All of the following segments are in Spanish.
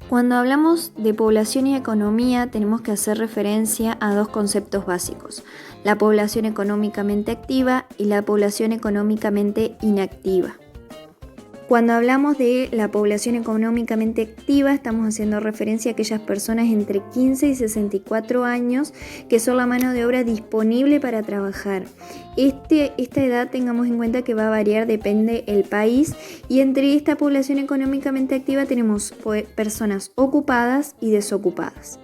Cuando hablamos de población y economía, tenemos que hacer referencia a dos conceptos básicos: la población económicamente activa y la población económicamente inactiva. Cuando hablamos de la población económicamente activa, estamos haciendo referencia a aquellas personas entre 15 y 64 años que son la mano de obra disponible para trabajar. Esta edad, tengamos en cuenta que va a variar, depende del país, y entre esta población económicamente activa tenemos personas ocupadas y desocupadas.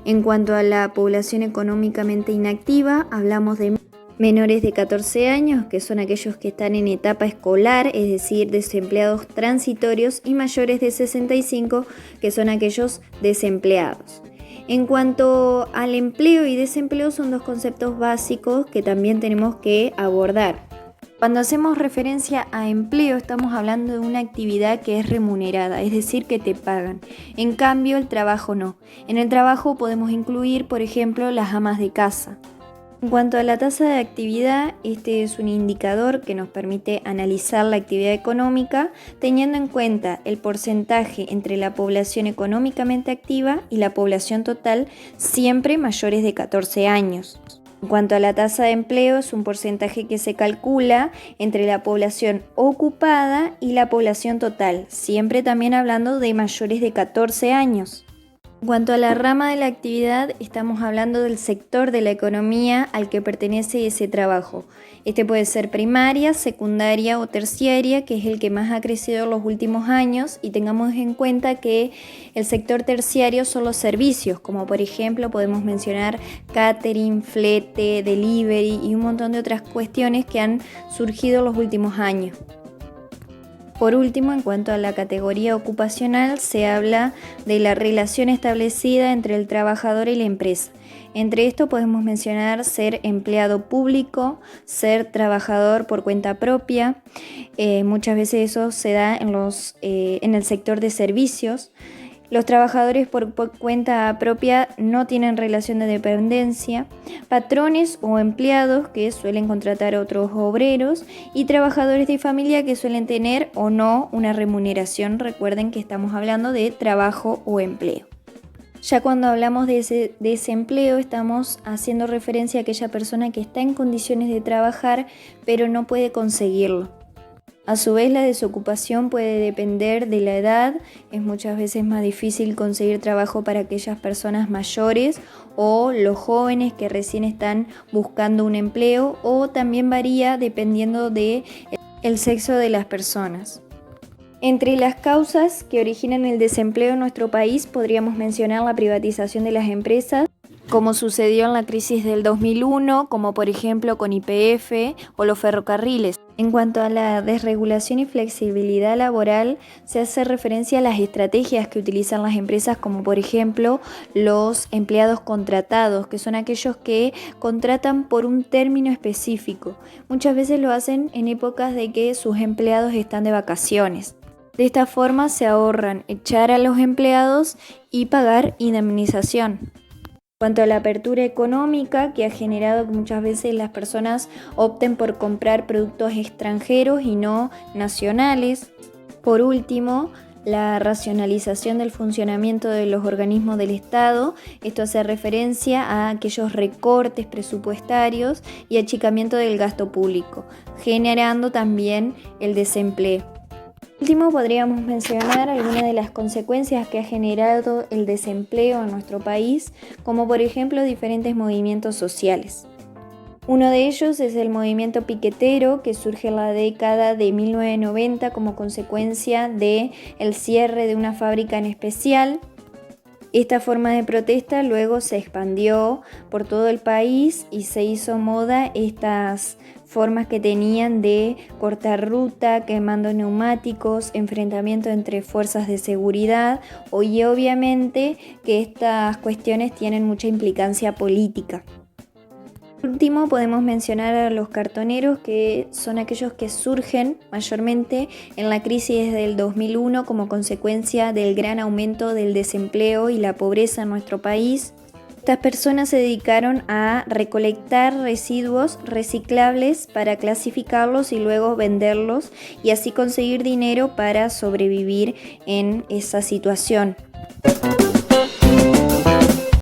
En cuanto a la población económicamente inactiva, hablamos de menores de 14 años, que son aquellos que están en etapa escolar, es decir, desempleados transitorios, y mayores de 65, que son aquellos desempleados. En cuanto al empleo y desempleo, son dos conceptos básicos que también tenemos que abordar. Cuando hacemos referencia a empleo, estamos hablando de una actividad que es remunerada, es decir, que te pagan. En cambio, el trabajo no. En el trabajo podemos incluir, por ejemplo, las amas de casa. En cuanto a la tasa de actividad, este es un indicador que nos permite analizar la actividad económica teniendo en cuenta el porcentaje entre la población económicamente activa y la población total, siempre mayores de 14 años. En cuanto a la tasa de empleo, es un porcentaje que se calcula entre la población ocupada y la población total, siempre también hablando de mayores de 14 años. En cuanto a la rama de la actividad, estamos hablando del sector de la economía al que pertenece ese trabajo. Este puede ser primaria, secundaria o terciaria, que es el que más ha crecido en los últimos años, y tengamos en cuenta que el sector terciario son los servicios, como por ejemplo podemos mencionar catering, flete, delivery y un montón de otras cuestiones que han surgido en los últimos años. Por último, en cuanto a la categoría ocupacional, se habla de la relación establecida entre el trabajador y la empresa. Entre esto podemos mencionar ser empleado público, ser trabajador por cuenta propia. Muchas veces eso se da en el sector de servicios. Los trabajadores por cuenta propia no tienen relación de dependencia, patrones o empleados que suelen contratar a otros obreros, y trabajadores de familia que suelen tener o no una remuneración. Recuerden que estamos hablando de trabajo o empleo. Ya cuando hablamos de desempleo, estamos haciendo referencia a aquella persona que está en condiciones de trabajar pero no puede conseguirlo. A su vez, la desocupación puede depender de la edad. Es muchas veces más difícil conseguir trabajo para aquellas personas mayores o los jóvenes que recién están buscando un empleo, o también varía dependiendo del sexo de las personas. Entre las causas que originan el desempleo en nuestro país podríamos mencionar la privatización de las empresas, como sucedió en la crisis del 2001, como por ejemplo con YPF o los ferrocarriles. En cuanto a la desregulación y flexibilidad laboral, se hace referencia a las estrategias que utilizan las empresas, como por ejemplo los empleados contratados, que son aquellos que contratan por un término específico. Muchas veces lo hacen en épocas de que sus empleados están de vacaciones. De esta forma se ahorran echar a los empleados y pagar indemnización. En cuanto a la apertura económica, que ha generado que muchas veces las personas opten por comprar productos extranjeros y no nacionales. Por último, la racionalización del funcionamiento de los organismos del Estado. Esto hace referencia a aquellos recortes presupuestarios y achicamiento del gasto público, generando también el desempleo. Por último, podríamos mencionar algunas de las consecuencias que ha generado el desempleo en nuestro país, como por ejemplo diferentes movimientos sociales. Uno de ellos es el movimiento piquetero, que surge en la década de 1990 como consecuencia del cierre de una fábrica en especial. Esta forma de protesta luego se expandió por todo el país y se hizo moda estas formas que tenían de cortar ruta, quemando neumáticos, enfrentamiento entre fuerzas de seguridad, y obviamente que estas cuestiones tienen mucha implicancia política. Por último, podemos mencionar a los cartoneros, que son aquellos que surgen mayormente en la crisis del 2001 como consecuencia del gran aumento del desempleo y la pobreza en nuestro país. Estas personas se dedicaron a recolectar residuos reciclables para clasificarlos y luego venderlos y así conseguir dinero para sobrevivir en esa situación.